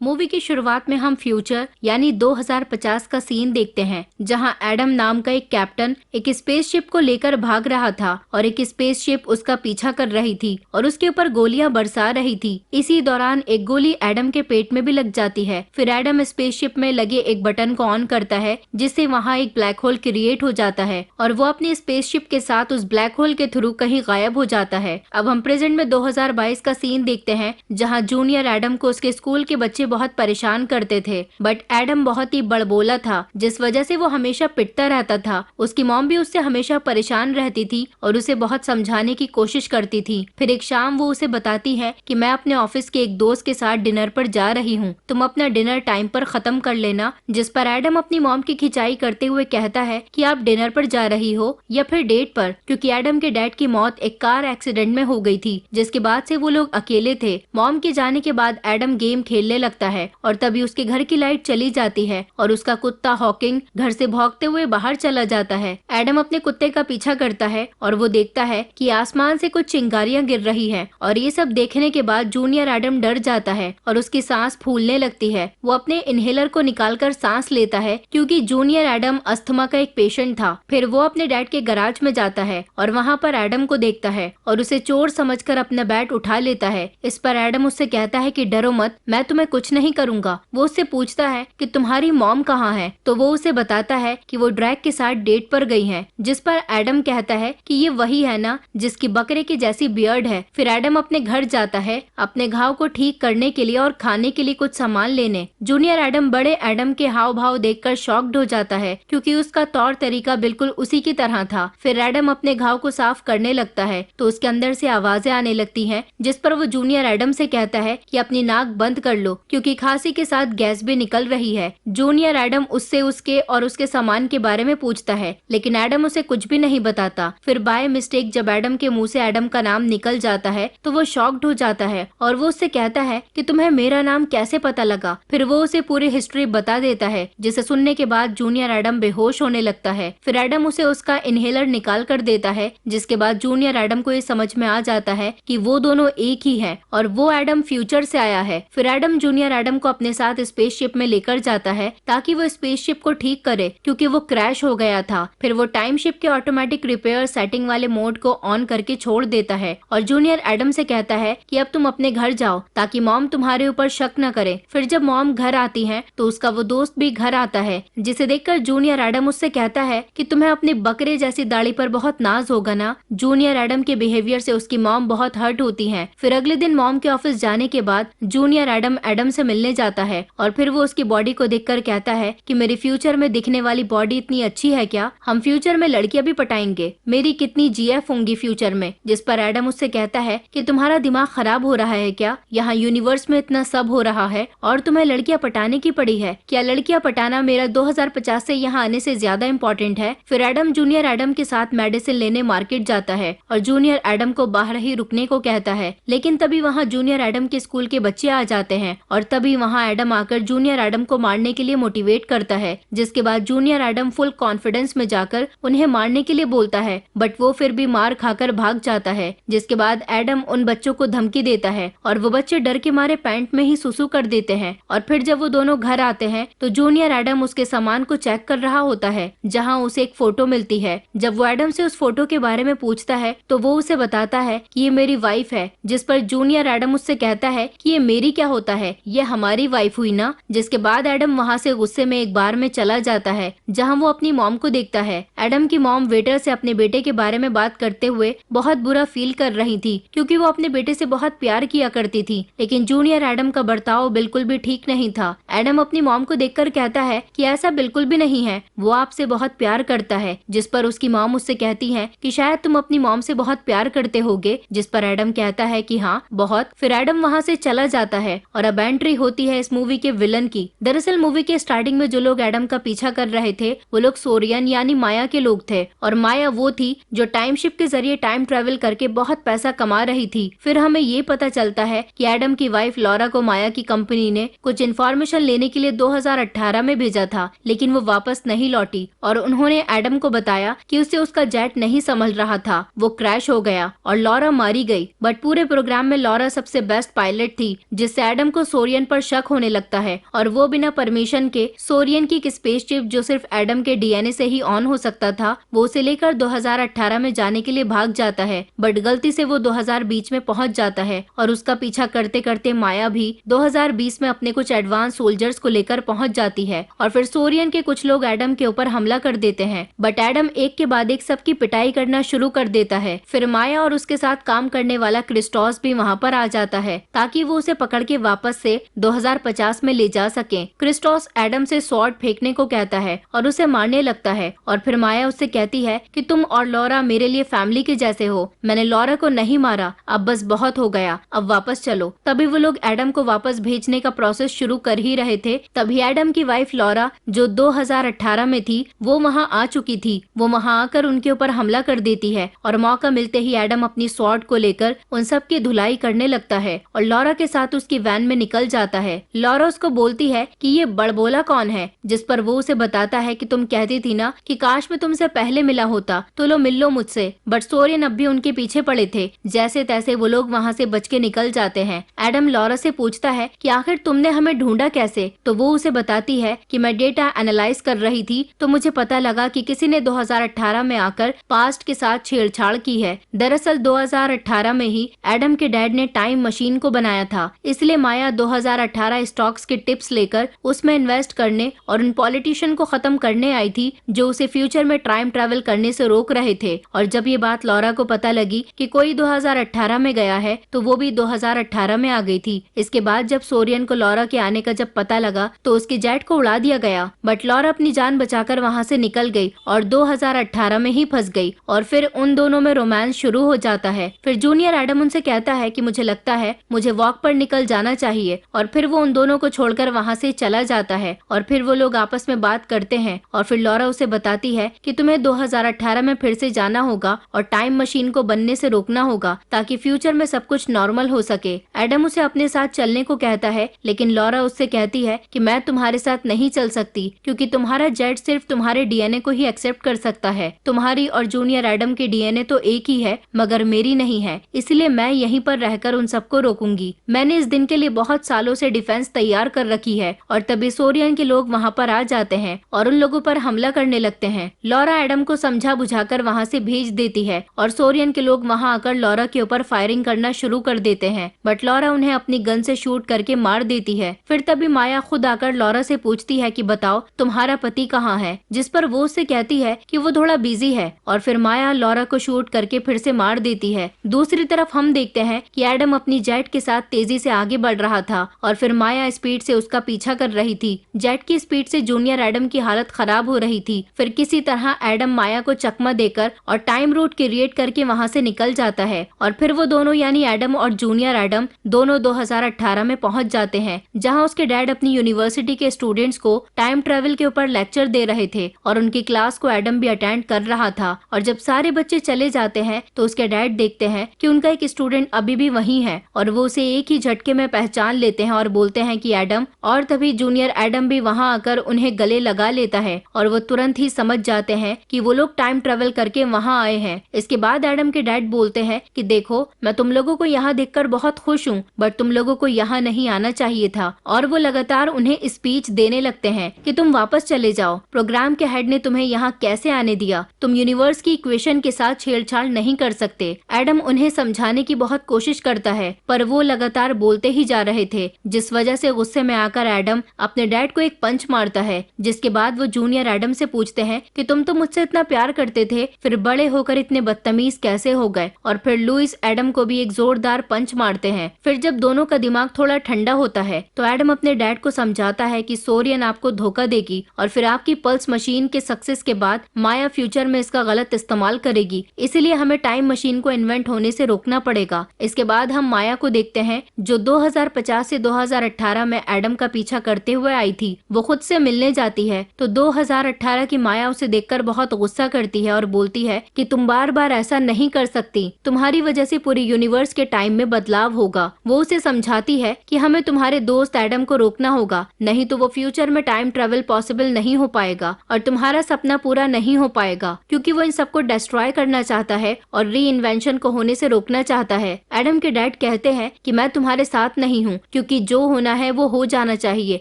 Movie की शुरुआत में हम फ्यूचर यानी 2050 का सीन देखते हैं, जहां एडम नाम का एक कैप्टन एक स्पेसशिप को लेकर भाग रहा था और एक स्पेसशिप उसका पीछा कर रही थी और उसके ऊपर गोलियां बरसा रही थी। इसी दौरान एक गोली एडम के पेट में भी लग जाती है। फिर एडम स्पेसशिप में लगे एक बटन को ऑन करता है, जिससे वहाँ एक ब्लैक होल क्रिएट हो जाता है और वो अपनी स्पेसशिप के साथ उस ब्लैक होल के थ्रू कहीं गायब हो जाता है। अब हम प्रेजेंट में 2022 का सीन देखते हैं, जहाँ जूनियर एडम को उसके स्कूल के बच्चे बहुत परेशान करते थे, बट एडम बहुत ही बड़बोला था, जिस वजह से वो हमेशा पिटता रहता था। उसकी मॉम भी उससे हमेशा परेशान रहती थी और उसे बहुत समझाने की कोशिश करती थी। फिर एक शाम वो उसे बताती है कि मैं अपने ऑफिस के एक दोस्त के साथ डिनर पर जा रही हूँ, तुम अपना डिनर टाइम पर खत्म कर लेना। जिस पर एडम अपनी मॉम की खिंचाई करते हुए कहता है कि आप डिनर पर जा रही हो या फिर डेट पर, क्योंकि एडम के डैड की मौत एक कार एक्सीडेंट में हो गई थी, जिसके बाद से वो लोग अकेले थे। मॉम के जाने के बाद एडम गेम खेलने लगता है और तभी उसके घर की लाइट चली जाती है और उसका कुत्ता हॉकिंग घर से भागते हुए बाहर चला जाता है। एडम अपने कुत्ते का पीछा करता है और वो देखता है कि आसमान से कुछ चिंगारियां गिर रही है और ये सब देखने के बाद जूनियर एडम डर जाता है और उसकी सांस फूलने लगती है। वो अपने इनहेलर को निकालकर सांस लेता है, क्योंकि जूनियर एडम अस्थमा का एक पेशेंट था। फिर वो अपने डैड के गैराज में जाता है और वहाँ पर एडम को देखता है और उसे चोर समझकर अपना बैट उठा लेता है। इस पर एडम उससे कहता है कि डरो मत, मैं तुम्हें कुछ नहीं करूंगा। वो उससे पूछता है कि तुम्हारी मॉम कहाँ है, तो वो उसे बताता है कि वो ड्रैग के साथ डेट पर गई है। जिस पर एडम कहता है कि ये वही है ना जिसकी बकरे की जैसी बियर्ड है। फिर एडम अपने घर जाता है अपने घाव को ठीक करने के लिए और खाने के लिए कुछ सामान लेने। जूनियर एडम बड़े एडम के हाव भाव देखकर शॉक्ड हो जाता है, क्योंकि उसका तौर तरीका बिल्कुल उसी की तरह था। फिर एडम अपने घाव को साफ करने लगता है तो उसके अंदर से आवाजें आने लगती हैं, जिस पर वो जूनियर एडम से कहता है कि अपनी नाक बंद कर लो, क्योंकि खांसी के साथ गैस भी निकल रही है। जूनियर एडम उससे उसके और उसके सामान के बारे में पूछता है, लेकिन एडम उसे कुछ भी नहीं बताता। फिर बाय मिस्टेक जब एडम के मुंह से एडम का नाम निकल जाता है तो वो शॉक्ड हो जाता है और वो उससे कहता है कि तुम्हें मेरा नाम कैसे पता लगा। फिर वो उसे पूरी हिस्ट्री बता देता है, जिसे सुनने के बाद जूनियर एडम बेहोश होने लगता है। फिर एडम उसे उसका इनहेलर निकाल कर देता है, जिसके बाद जूनियर एडम को ये समझ में आ जाता है कि वो दोनों एक ही हैं और वो एडम फ्यूचर से आया है। फिर एडम जूनियर एडम को अपने साथ स्पेसशिप में लेकर जाता है ताकि वो स्पेसशिप को ठीक करे, क्योंकि वो क्रैश हो गया था। फिर वो टाइम शिप के ऑटोमेटिक रिपेयर सेटिंग वाले मोड को ऑन करके छोड़ देता है और जूनियर एडम से कहता है कि अब तुम अपने घर जाओ ताकि मॉम तुम्हारे ऊपर शक न करे। फिर जब मॉम घर आती है तो उसका वो दोस्त भी घर आता है, जिसे देखकर जूनियर एडम उससे कहता है कि तुम्हें अपने बकरे जैसी दाढ़ी पर बहुत नाज होगा ना। जूनियर एडम के बिहेवियर से उसकी मॉम बहुत हर्ट होती है। फिर अगले दिन मॉम के ऑफिस जाने के बाद जूनियर एडम एडम से मिलने जाता है और फिर वो उसकी बॉडी को देखकर कहता है कि मेरी फ्यूचर में दिखने वाली बॉडी इतनी अच्छी है क्या, हम फ्यूचर में लड़कियां भी पटाएंगे, मेरी कितनी जीएफ होंगी फ्यूचर में। जिस पर एडम उससे कहता है कि तुम्हारा दिमाग खराब हो रहा है क्या, यहाँ यूनिवर्स में इतना सब हो रहा है और तुम्हें लड़कियां पटाने की पड़ी है क्या, लड़कियां पटाना मेरा 2050 से यहाँ आने से ज्यादा इम्पोर्टेंट है। फिर एडम जूनियर एडम के साथ मेडिसिन लेने मार्केट जाता है और जूनियर एडम को बाहर ही रुकने को कहता है, लेकिन तभी वहाँ जूनियर एडम के स्कूल के बच्चे आ जाते हैं और तभी वहाँ एडम आकर जूनियर एडम को मारने के लिए मोटिवेट करता है। जिसके बाद जूनियर एडम फुल कॉन्फिडेंस में जाकर उन्हें मारने के लिए बोलता है, बट वो फिर भी मार खाकर भाग जाता है। जिसके बाद एडम उन बच्चों को धमकी देता है और वो बच्चे डर के मारे पैंट में ही सुसु कर देते हैं। और फिर जब वो दोनों घर आते हैं तो जूनियर एडम उसके सामान को चेक कर रहा होता है, जहाँ उसे एक फोटो मिलती है। जब वो एडम से उस फोटो के बारे में पूछता है तो वो उसे बताता है कि ये मेरी वाइफ है। जिस पर जूनियर एडम उससे कहता है कि ये मेरी क्या होता है, ये हमारी वाइफ हुई ना। जिसके बाद एडम वहाँ से गुस्से में एक बार में चला जाता है, जहाँ वो अपनी मॉम को देखता है। एडम की मॉम वेटर से अपने बेटे के बारे में बात करते हुए बहुत बुरा फील कर रही थी, क्योंकि वो अपने बेटे से बहुत प्यार किया करती थी, लेकिन जूनियर एडम का बर्ताव बिल्कुल भी ठीक नहीं था। एडम अपनी मॉम को देखकर कहता है कि ऐसा बिल्कुल भी नहीं है, वो आपसे बहुत प्यार करता है। जिस पर उसकी मॉम उससे कहती है कि शायद तुम अपनी मॉम से बहुत प्यार करते होगे। जिस पर एडम कहता है कि हाँ बहुत। फिर एडम वहाँ से चला जाता है और अब एंट्री होती है इस मूवी के विलन की। दरअसल मूवी के स्टार्टिंग में जो लोग एडम का पीछा कर रहे थे वो लोग सोरियन यानी माया के लोग थे, और माया वो थी जो टाइम शिप के जरिए टाइम ट्रेवल करके बहुत पैसा कमा रही थी। फिर हमें ये पता चलता है कि एडम की वाइफ लॉरा को माया की कंपनी ने कुछ इन्फॉर्मेशन लेने के लिए 2018 में भेजा था, लेकिन वो वापस नहीं लौटी और उन्होंने एडम को बताया कि उसे उसका जेट नहीं संभल रहा था, वो क्रैश हो गया और लॉरा मारी गई। बट पूरे प्रोग्राम में लॉरा सबसे बेस्ट पायलट थी, जिससे एडम को सोरियन पर शक होने लगता है और वो बिना परमिशन के सोरियन की एक स्पेसशिप जो सिर्फ एडम के डीएनए से ही ऑन हो सकता था वो उसे लेकर 2018 में जाने के लिए भाग जाता है। बट गलती से वो 2020 में पहुंच जाता है और उसका पीछा करते करते माया भी 2020 में अपने कुछ एडवांस सोल्जर्स को लेकर पहुंच जाती है और फिर सोरियन के कुछ लोग एडम के ऊपर हमला कर देते हैं। बट एडम एक के बाद एक सबकी पिटाई करना शुरू कर देता है। फिर माया और उसके साथ काम करने वाला क्रिस्टोस भी वहाँ पर आ जाता है ताकि वो उसे पकड़ के वापस से 2050 में ले जा सके। क्रिस्टोस एडम से स्वॉर्ड फेंकने को कहता है और उसे मारने लगता है और फिर माया उससे कहती है कि तुम और लॉरा मेरे लिए फैमिली के जैसे हो, मैंने लॉरा को नहीं मारा, अब बस बहुत हो गया, अब वापस चलो। तभी वो लोग एडम को वापस भेजने का प्रोसेस शुरू कर ही रहे थे तभी एडम की वाइफ लॉरा जो 2018 में थी वो वहाँ आ चुकी थी। वो वहाँ आकर उनके ऊपर हमला कर देती है और मौका मिलते ही एडम अपनी स्वॉर्ड को लेकर उन सब की धुलाई करने लगता है और लॉरा के साथ उसकी वैन में निकल जाता है। लॉरा उसको बोलती है कि ये बड़बोला कौन है, जिस पर वो उसे बताता है कि तुम कहती थी ना कि काश मैं तुमसे पहले मिला होता तो लो मिल लो मुझसे। बट सोरियन अब भी उनके पीछे पड़े थे। जैसे तैसे वो लोग वहाँ से बच के निकल जाते हैं। एडम लॉरा से पूछता है कि आखिर तुमने हमें ढूंढा कैसे, तो वो उसे बताती है कि मैं डेटा एनालाइज कर रही थी तो मुझे पता लगा कि किसी ने 2018 में आकर पास्ट के साथ छेड़छाड़ की है। दरअसल 2018 में ही एडम के डैड ने टाइम मशीन को बनाया था, इसलिए माया 2018 स्टॉक्स के टिप्स लेकर उसमें इन्वेस्ट करने और उन पॉलिटिशियन को खत्म करने आई थी जो उसे फ्यूचर में टाइम ट्रैवल करने से रोक रहे थे। और जब ये बात लॉरा को पता लगी कि कोई 2018 में गया है तो वो भी 2018 में आ गई थी। इसके बाद जब सोरियन को लॉरा के आने का जब पता लगा तो उसके जेट को उड़ा दिया गया। बट लॉरा अपनी जान बचाकर वहाँ से निकल गई और 2018 में ही फंस गई और फिर उन दोनों में रोमांस शुरू हो जाता है। फिर जूनियर एडम उनसे कहता है कि मुझे लगता है मुझे वॉक पर निकल जाना चाहिए और फिर वो उन दोनों को छोड़कर वहाँ से चला जाता है और फिर वो लोग आपस में बात करते हैं और फिर लॉरा उसे बताती है कि तुम्हें 2018 में फिर से जाना होगा और टाइम मशीन को बनने से रोकना होगा ताकि फ्यूचर में सब कुछ नॉर्मल हो सके। एडम उसे अपने साथ चलने को कहता है लेकिन लॉरा उससे कहती है कि मैं तुम्हारे साथ नहीं चल सकती क्योंकि तुम्हारा जेट सिर्फ तुम्हारे डीएनए को ही एक्सेप्ट कर सकता है। तुम्हारी और जूनियर एडम की डीएनए तो एक ही है मगर मेरी नहीं है, इसलिए मैं यहीं पर रहकर उन सबको रोकूंगी। मैंने इस दिन के लिए बहुत सालों से डिफेंस तैयार कर रखी है। और तभी सोरियन के लोग वहाँ पर आ जाते हैं और उन लोगों पर हमला करने लगते हैं। लॉरा एडम को समझा बुझाकर वहाँ से भेज देती है और सोरियन के लोग वहाँ आकर लॉरा के ऊपर फायरिंग करना शुरू कर देते हैं बट लॉरा उन्हें अपनी गन से शूट करके मार देती है। फिर तभी माया खुद आकर लॉरा से पूछती है कि बताओ तुम्हारा पति कहाँ है, जिस पर वो उससे कहती है कि वो थोड़ा बिजी है और फिर माया लॉरा को शूट करके फिर से मार देती है। दूसरी तरफ हम देखते हैं कि एडम अपनी जेट के साथ तेजी से आगे बढ़ रहा था और फिर माया स्पीड से उसका पीछा कर रही थी। जेट की स्पीड से जूनियर एडम की हालत खराब हो रही थी। फिर किसी तरह एडम माया को चकमा देकर और टाइम रूट क्रिएट करके वहाँ से निकल जाता है और फिर वो दोनों यानी एडम और जूनियर एडम दोनों 2018 में पहुंच जाते हैं जहाँ उसके डैड अपनी यूनिवर्सिटी के स्टूडेंट्स को टाइम ट्रेवल के ऊपर लेक्चर दे रहे थे और उनकी क्लास को एडम भी अटेंड कर रहा था। और जब सारे बच्चे चले जाते हैं तो उसके डैड देखते हैं कि उनका एक स्टूडेंट अभी भी वहीं है और वो उसे एक ही झटके में पहचान लेते हैं और बोलते हैं कि एडम। और तभी जूनियर एडम भी वहाँ आकर उन्हें गले लगा लेता है और वो तुरंत ही समझ जाते हैं कि वो लोग टाइम ट्रेवल करके वहाँ आए हैं। इसके बाद एडम के डैड बोलते हैं कि देखो मैं तुम लोगों को यहाँ देखकर बहुत खुश हूँ बट तुम लोगों को यहाँ नहीं आना चाहिए था। और वो लगातार उन्हें स्पीच देने लगते हैं कि तुम वापस चले जाओ, प्रोग्राम के हेड ने तुम्हें यहाँ कैसे आने दिया, तुम यूनिवर्स की इक्वेशन के साथ छेड़छाड़ नहीं कर सकते। एडम उन्हें समझाने की बहुत कोशिश करता है पर वो लगातार बोलते ही जा रहे थे जिस वजह से गुस्से में आकर एडम अपने डैड को एक पंच मारता है। जिसके बाद वो जूनियर एडम से पूछते हैं कि तुम तो मुझसे इतना प्यार करते थे फिर बड़े होकर इतने बदतमीज कैसे हो गए। और फिर लुइस एडम को भी एक जोरदार पंच मारते हैं। फिर जब दोनों का दिमाग थोड़ा ठंडा होता है तो एडम अपने डैड को समझाता है कि सोरियन आपको धोखा देगी और फिर आपकी पल्स मशीन के सक्सेस के बाद माया फ्यूचर में इसका गलत इस्तेमाल करेगी, इसीलिए हमें टाइम मशीन को इन्वेंट होने से रोकना पड़ेगा। इसके बाद हम माया को देखते हैं जो 2050 से 2018 में एडम का पीछा करते हुए आई थी। वो खुद से मिलने जाती है तो 2018 की माया उसे देखकर बहुत गुस्सा करती है और बोलती है कि तुम बार बार ऐसा नहीं कर सकती, तुम्हारी वजह से पूरी यूनिवर्स के टाइम में बदलाव होगा। वो उसे समझाती है कि हमें तुम्हारे दोस्त एडम को रोकना होगा, नहीं तो वो फ्यूचर में टाइम ट्रेवल पॉसिबल नहीं हो पाएगा और तुम्हारा सपना पूरा नहीं हो पाएगा क्योंकि वो इन सबको डिस्ट्रॉय करना चाहता है और री इन्वेंशन को होने से रोकना चाहता है। एडम के डैड कहते हैं कि मैं तुम्हारे साथ नहीं हूँ क्योंकि जो होना है वो हो जाना चाहिए,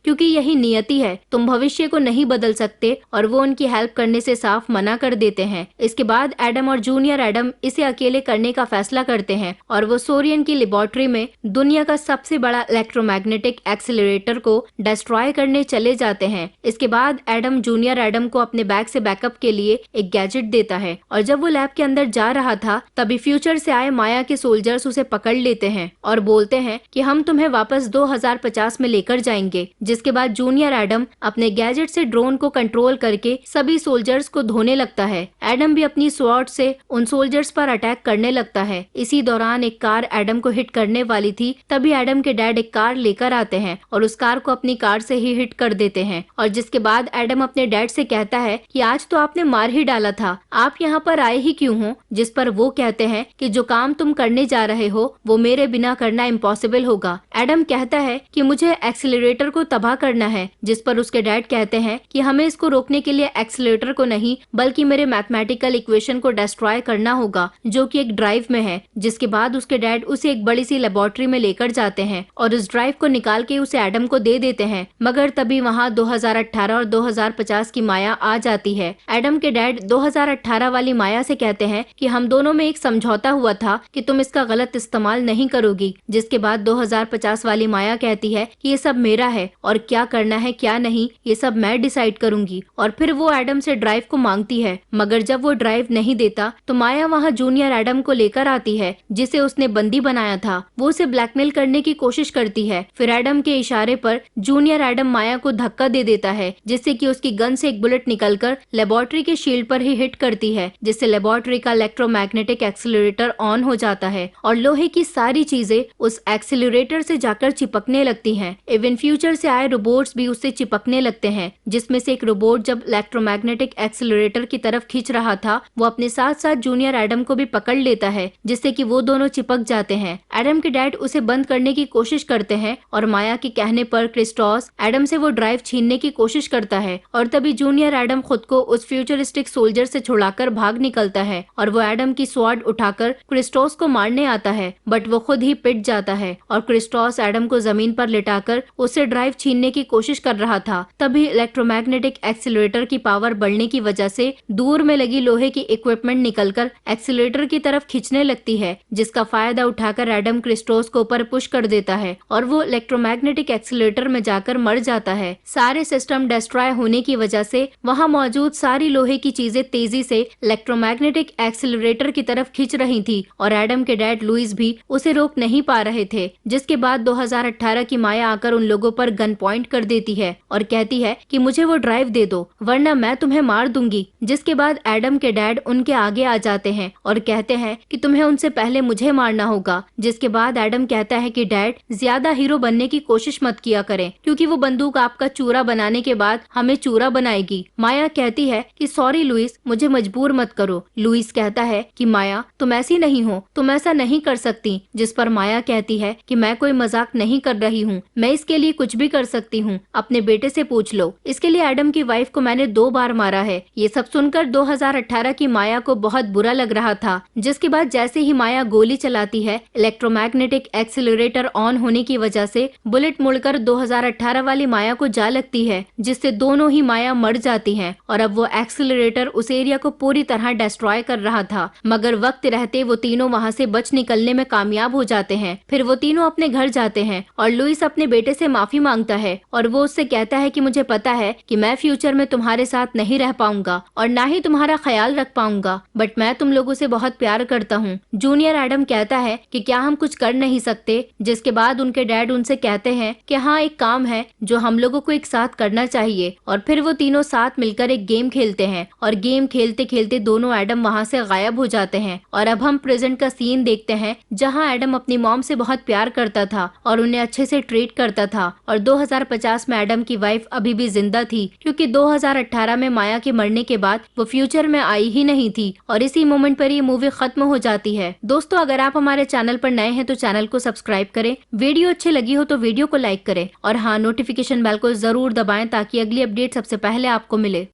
क्योंकि यही नियति है, तुम भविष्य को नहीं बदल सकते। और वो उनकी हेल्प करने से साफ मना कर देते हैं। इसके बाद एडम और जूनियर एडम इसे अकेले करने का फैसला करते हैं और वो सोरियन की लेबोरेटरी में दुनिया का सबसे बड़ा इलेक्ट्रोमैग्नेटिक एक्सीलरेटर को डिस्ट्रॉय करने चले जाते हैं। इसके बाद एडम जूनियर एडम को अपने बैग से बैकअप के लिए एक गैजेट देता है और जब वो लैब के अंदर जा रहा था तभी फ्यूचर से आए माया के सोल्जर्स उसे पकड़ लेते हैं और बोलते हैं कि हम तुम्हें वापस 2050 में लेकर जाएंगे। जिसके बाद जूनियर एडम अपने गैजेट से ड्रोन को कंट्रोल करके सभी सोल्जर्स को धोने लगता है। एडम भी अपनी स्वॉर्ड से उन सोल्जर्स पर अटैक करने लगता है। इसी दौरान एक कार एडम को हिट करने वाली थी, तभी एडम के डैड एक कार लेकर आते हैं और उस कार को अपनी कार से ही हिट कर देते हैं। और जिसके बाद एडम अपने डैड से कहता है कि आज तो आपने मार ही डाला था, आप यहाँ पर आए ही क्यों हो। जिस पर वो कहते हैं कि जो काम तुम करने जा रहे हो वो मेरे बिना करना इम्पॉसिबल होगा। एडम कहता है कि मुझे एक्सीलरेटर को तबाह करना है। जिस पर उसके डैड कहते हैं कि हमें इसको रोकने के लिए एक्सीलरेटर को नहीं बल्कि मेरे मैथमेटिकल इक्वेशन को डिस्ट्रॉय करना होगा जो कि एक ड्राइव में है। जिसके बाद उसके डैड उसे एक बड़ी सी लेबोरेटरी में लेकर जाते हैं और उस ड्राइव को निकाल के उसे एडम को दे देते हैं। मगर तभी वहाँ 2018 और 2050 की माया आ जाती है। एडम के डैड 2018 वाली माया से कहते हैं कि हम दोनों में एक समझौता हुआ था कि तुम इसका गलत इस्तेमाल नहीं करोगी। जिसके बाद 2050 वाली माया कहती है कि ये सब मेरा है और क्या करना है क्या नहीं ये सब मैं डिसाइड करूंगी। और फिर वो एडम से ड्राइव को मांगती है, मगर जब वो ड्राइव नहीं देता तो माया वहाँ जूनियर एडम को लेकर आती है जिसे उसने बंदी बनाया था। वो उसे ब्लैकमेल करने की कोशिश करती है। फिर एडम के इशारे पर जूनियर एडम माया को धक्का दे देता है जिससे कि उसकी गन से एक बुलेट निकलकर लेबोरेटरी के शील्ड पर ही हिट करती है, जिससे लेबोरेटरी का इलेक्ट्रोमैग्नेटिक एक्सीलरेटर ऑन हो जाता है और लोहे की सारी चीजें उस एक्सीलरेटर से जाकर चिपकने लगती हैं। इवन फ्यूचर से आए रोबोट्स भी उससे चिपकने लगते हैं, जिसमें से एक रोबोट जब इलेक्ट्रोमैग्नेटिक एक्सीलरेटर की तरफ खींच रहा था वो अपने साथ साथ जूनियर एडम को भी पकड़ लेता है जिससे कि वो दोनों चिपक जाते हैं। एडम के डैड उसे बंद करने की कोशिश करते हैं और माया के कहने पर क्रिस्टोस एडम से वो ड्राइव छीनने की कोशिश करता है और तभी जूनियर एडम खुद को उस फ्यूचरिस्टिक सोल्जर से छुड़ाकर भाग निकलता है और वो एडम की स्वॉर्ड उठाकर क्रिस्टोस को मारने आता है, बट वो खुद ही पिट जाता है और क्रिस्टोस एडम को जमीन पर लिटाकर उससे ड्राइव छीनने की कोशिश कर रहा था। तभी इलेक्ट्रोमैग्नेटिक एक्सीलरेटर की पावर बढ़ने की वजह से दूर में लगी लोहे की इक्विपमेंट निकलकर एक्सीलरेटर की तरफ खींचने लगती है, जिसका फायदा उठाकर एडम क्रिस्टोस को ऊपर पुश कर देता है और वो इलेक्ट्रोमैग्नेटिक एक्सीलरेटर में जाकर मर जाता है। सारे सिस्टम डिस्ट्रॉय होने की वजह से वहाँ मौजूद सारी लोहे की चीजें तेजी से इलेक्ट्रोमैग्नेटिक एक्सीलरेटर की तरफ खींच रही थी और एडम के डैड लुइस भी उसे रोक नहीं पा रहे थे। जिसके बाद 2018 की माया आकर उन लोगों पर गन पॉइंट कर देती है और कहती है कि मुझे वो ड्राइव दे दो वरना मैं तुम्हें मार दूंगी। जिसके बाद एडम के डैड उनके आगे आ जाते हैं और कहते हैं कि तुम्हें उनसे पहले मुझे मारना होगा। जिसके बाद एडम कहता है कि डैड ज्यादा हीरो बनने की कोशिश मत किया करें क्योंकि वो बंदूक आपका चूरा बनाने के बाद हमें चूरा बनाएगी। माया कहती है कि सॉरी लुइस, मुझे मजबूर मत करो। लुइस कहता है कि माया तुम ऐसी नहीं हो, तुम ऐसा नहीं कर सकती। जिस पर माया कहती है कि मैं कोई मजाक नहीं कर रही हूँ, मैं इसके लिए कुछ भी कर सकती हूँ, अपने बेटे से पूछ लो। इसके लिए एडम की वाइफ को मैंने 2 बार मारा है। ये सब सुनकर 2018 की माया को बहुत बुरा लग रहा था। जिसके बाद जैसे ही माया गोली चलाती है इलेक्ट्रोमैग्नेटिक एक्सीलरेटर ऑन होने की वजह से बुलेट मुड़कर 2018 वाली माया को जा लगती है, जिससे दोनों ही माया मर जाती हैं और अब वो एक्सीलरेटर उस एरिया को पूरी तरह डिस्ट्रॉय कर रहा था। मगर वक्त रहते वो तीनों वहाँ से बच निकलने में कामयाब हो जाते हैं। फिर वो तीनों अपने घर जाते हैं और लुइस अपने बेटे से माफी मांगता है और वो उससे कहता है कि मुझे पता है कि मैं फ्यूचर में तुम्हारे साथ नहीं रह पाऊंगा और ना ही तुम्हारा ख्याल रख पाऊंगा, बट मैं तुम लोगों से बहुत प्यार करता हूँ। जूनियर एडम कहता है कि क्या हम कुछ कर नहीं सकते। जिसके बाद उनके डैड उनसे कहते हैं कि हाँ एक काम है जो हम लोगों को एक साथ करना चाहिए और फिर वो तीनों साथ मिलकर एक गेम खेलते हैं और गेम खेलते खेलते दोनों एडम वहाँ से गायब हो जाते हैं। और अब हम प्रेजेंट का सीन देखते हैं जहाँ एडम अपनी मॉम से बहुत प्यार करता था और उन्हें अच्छे से ट्रीट करता था और 2050 में एडम की वाइफ अभी भी जिंदा थी क्योंकि 2018 में माया के मरने के बाद वो फ्यूचर में आई ही नहीं थी और इसी मोमेंट पर ये मूवी खत्म हो जाती है। दोस्तों अगर आप हमारे चैनल पर नए हैं तो चैनल को सब्सक्राइब करें, वीडियो अच्छी लगी हो तो वीडियो को लाइक करें और हाँ नोटिफिकेशन बेल को जरूर दबाएं ताकि अगली अपडेट सबसे पहले आपको मिले।